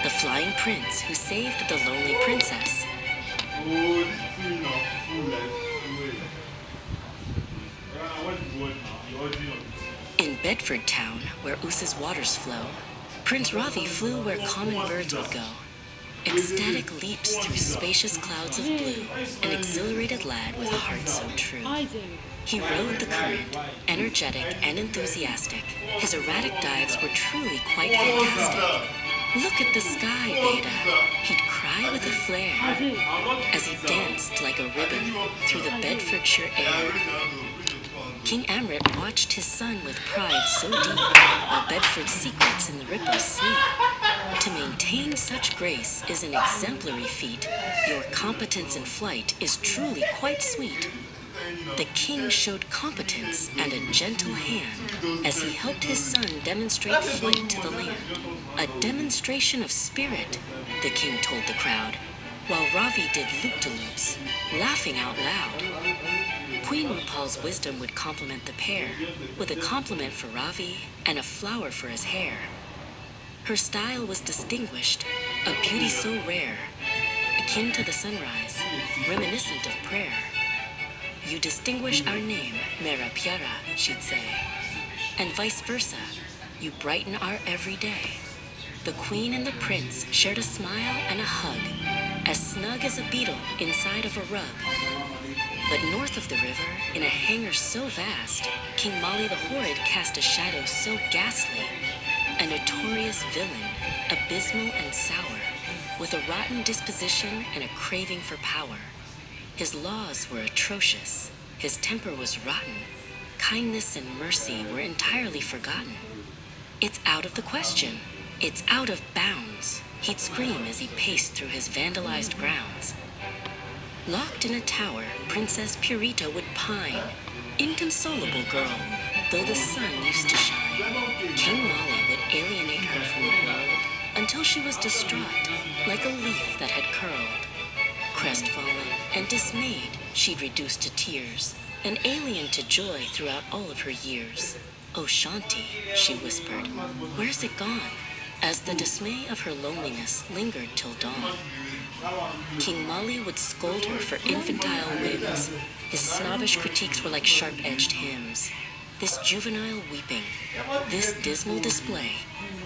the flying prince who saved the lonely princess. Oh, this queen of full like full. What's the word now? The origin of the In Bedford Town, where Oose's waters flow, Prince Ravi flew where common birds would go. Ecstatic leaps through spacious clouds of blue, an exhilarated lad with a heart so true. He rode the current, energetic and enthusiastic. His erratic dives were truly quite fantastic. Look at the sky, Beta, he'd cry with a flare as he danced like a ribbon through the Bedfordshire air. King Amrit watched his son with pride so deep, while Bedford's secrets in the ripples sleep. To maintain such grace is an exemplary feat. Your competence in flight is truly quite sweet. The king showed competence and a gentle hand as he helped his son demonstrate flight to the land. A demonstration of spirit, the king told the crowd, while Ravi did loop-de-loops, laughing out loud. Queen Rupal's wisdom would compliment the pair, with a compliment for Ravi and a flower for his hair. Her style was distinguished, a beauty so rare, akin to the sunrise, reminiscent of prayer. You distinguish our name, Mera Pyara, she'd say, and vice versa, you brighten our every day. The queen and the prince shared a smile and a hug, as snug as a beetle inside of a rug. But north of the river, in a hangar so vast, King Mali the Horrid cast a shadow so ghastly. A notorious villain, abysmal and sour, with a rotten disposition and a craving for power. His laws were atrocious, his temper was rotten, kindness and mercy were entirely forgotten. It's out of the question, it's out of bounds, he'd scream as he paced through his vandalized grounds. Locked in a tower, Princess Purita would pine, inconsolable girl, though the sun used to shine. King Mali would alienate her from the world until she was distraught, like a leaf that had curled. Crestfallen and dismayed, she'd reduce to tears, an alien to joy throughout all of her years. "Oh, Shanti," she whispered, "where's it gone?" As the dismay of her loneliness lingered till dawn. King Mali would scold her for infantile whims. His snobbish critiques were like sharp-edged hymns. This juvenile weeping, this dismal display,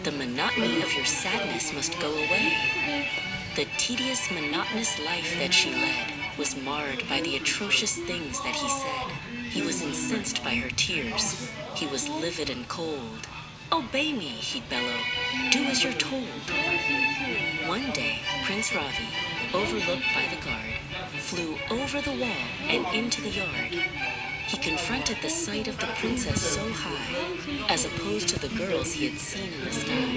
the monotony of your sadness must go away. The tedious, monotonous life that she led was marred by the atrocious things that he said. He was incensed by her tears. He was livid and cold. "Obey me," he'd bellow. "Do as you're told." One day, Prince Ravi, overlooked by the guard, flew over the wall and into the yard. He confronted the sight of the princess so high, as opposed to the girls he had seen in the sky.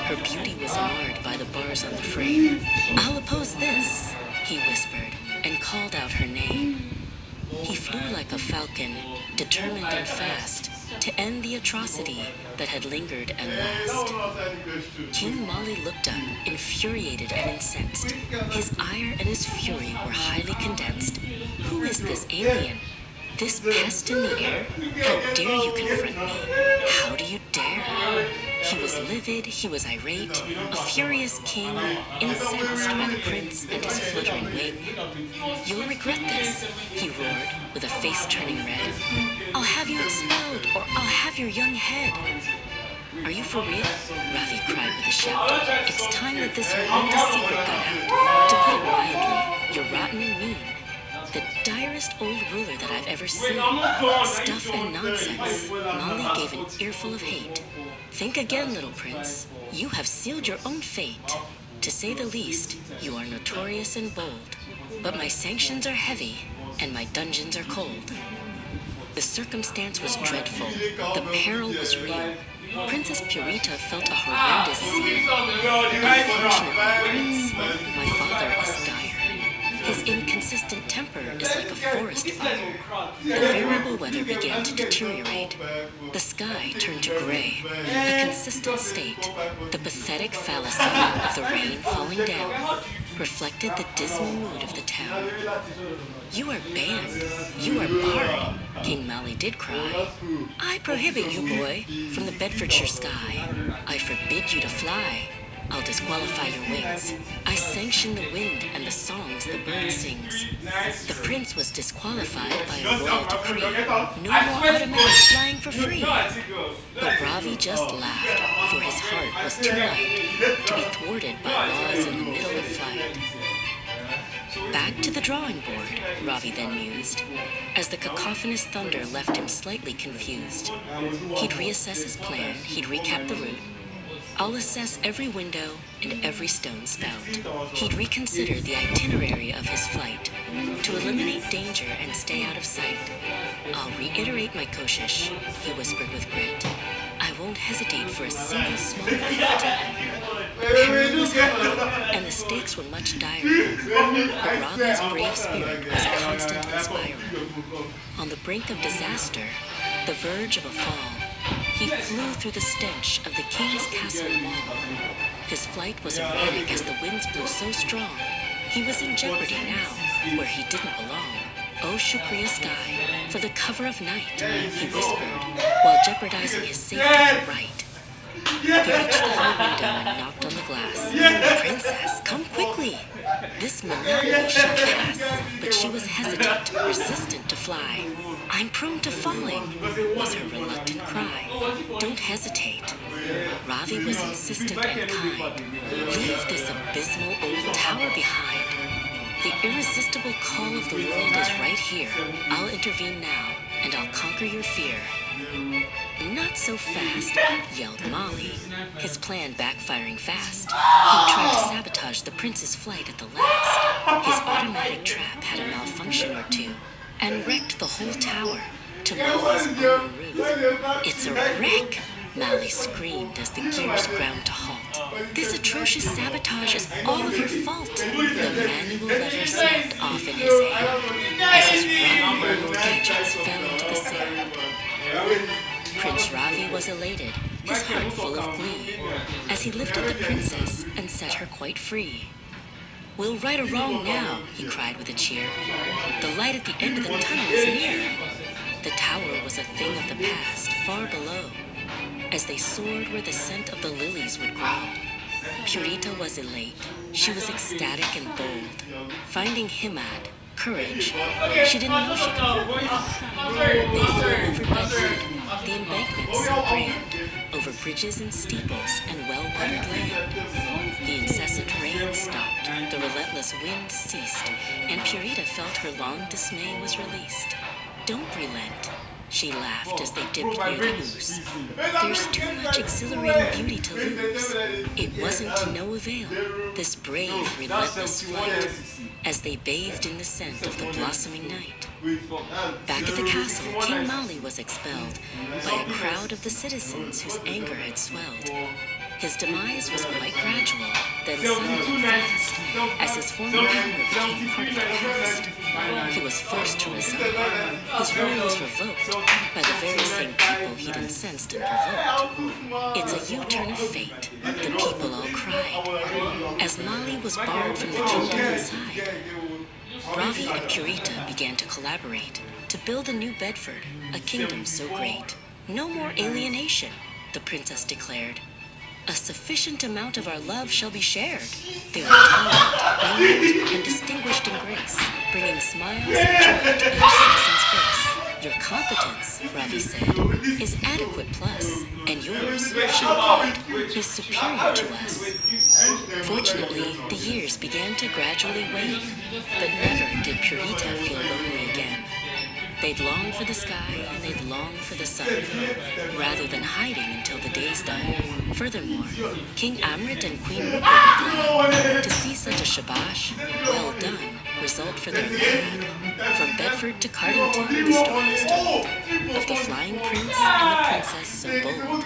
Her beauty was marred by the bars on the frame. "I'll oppose this," he whispered, and called out her name. He flew like a falcon, determined and fast, to end the atrocity that had lingered and last. King Mali looked up, infuriated and incensed. His ire and his fury were highly condensed. "Who is this alien? This pest in the air? How dare you confront me? How do you dare?" He was livid, he was irate, a furious king, incensed by the prince and his fluttering wing. "You'll regret this," he roared, with a face turning red. "I'll have you expelled, or I'll have your young head." "Are you for real?" Ravi cried with a shout. "It's time that this horrendous secret got out. To put it mildly, you're rotten and mean. The direst old ruler that I've ever seen. Stuff and nonsense." Mali gave an earful of hate. "Think again, little prince. You have sealed your own fate. To say the least, you are notorious and bold. But my sanctions are heavy, and my dungeons are cold." The circumstance was dreadful. The peril was real. Princess Purita felt a horrendous seal. "Unfortunately, prince, my father is dire. His inconsistent temper is like a forest fire." The variable weather began to deteriorate. The sky turned to gray, a consistent state. The pathetic fallacy of the rain falling down reflected the dismal mood of the town. "You are banned. You are barred," King Mali did cry. "I prohibit you, boy, from the Bedfordshire sky. I forbid you to fly. I'll disqualify your wings. I sanction the wind and the songs the bird sings. The prince was disqualified by a royal decree. No more automatic flying for free. But Ravi just laughed, for his heart was too light to be thwarted by laws in the middle of flight. Back to the drawing board, Ravi then mused, as the cacophonous thunder left him slightly confused. He'd reassess his plan, he'd recap the route. I'll assess every window and every stone spout. He'd reconsider the itinerary of his flight to eliminate danger and stay out of sight. I'll reiterate my koshish, he whispered with grit. I won't hesitate for a single small bit. The peril was high, and the stakes were much direr. But Ravi's brave spirit was a constant inspirer. On the brink of disaster, the verge of a fall, he flew through the stench of the king's castle wall. His flight was erratic as the winds blew so strong. He was in jeopardy now, where he didn't belong. Oh, Shukriya sky, for the cover of night, he whispered, while jeopardizing his safety for right. He reached the high window and knocked on the glass. Princess, come quickly! This monotony shall pass. But she was hesitant, resistant to fly. I'm prone to falling, was her reluctant cry. Don't hesitate. Ravi was insistent and kind. Leave this abysmal old tower behind. The irresistible call of the world is right here. I'll intervene now, and I'll conquer your fear. Not so fast, yelled Molly, his plan backfiring fast. He tried to sabotage the prince's flight at the last. His automatic trap had a malfunction or two, and wrecked the whole tower to Molly's own roof. It's a wreck, Molly screamed as the gears ground to halt. This atrocious sabotage is all of your fault. The manual lever snapped off in his hand as his rotten old gadgets fell into the sand. Prince Ravi was elated, his heart full of glee, as he lifted the princess and set her quite free. We'll right a wrong now, he cried with a cheer. The light at the end of the tunnel is near. The tower was a thing of the past, far below, as they soared where the scent of the lilies would grow. Purita was elate. She was ecstatic and bold, finding Himad, courage, she didn't know she could hold. They flew over Bedford, the embankment so grand, over bridges and steeples and well-watered land. The incessant rain stopped, the relentless wind ceased, and Purita felt her long dismay was released. Don't relent, she laughed as they dipped near the ooze. There's too much exhilarating beauty to lose. It wasn't to no avail, this brave, relentless flight, as they bathed in the scent of the blossoming night. Back at the castle, King Mali was expelled by a crowd of the citizens whose anger had swelled. His demise was quite gradual, then suddenly fast, as his former power became part of the past. He was forced to resign. His rule was revoked by the very same people he'd incensed and provoked. It's a U-turn of fate, the people all cried, as Mali was barred from the kingdom inside. Ravi and Purita began to collaborate to build a new Bedford, a kingdom so great. No more alienation, the princess declared. A sufficient amount of our love shall be shared. They were tolerant, lenient, and distinguished in grace, bringing smiles and joy to each citizen's face. Your competence, Ravi said, is adequate plus, and yours, she replied, is superior to us. Fortunately, the years began to gradually wane, but never did Purita feel lonely again. They'd long for the sky and they'd long for the sun, rather than hiding until the day's done. Furthermore, King Amrit and Queen Rupa were glad to see such a shabash, well done, result for their lad. From Bedford to Cardington, the story is told of the flying prince and the princess so bold.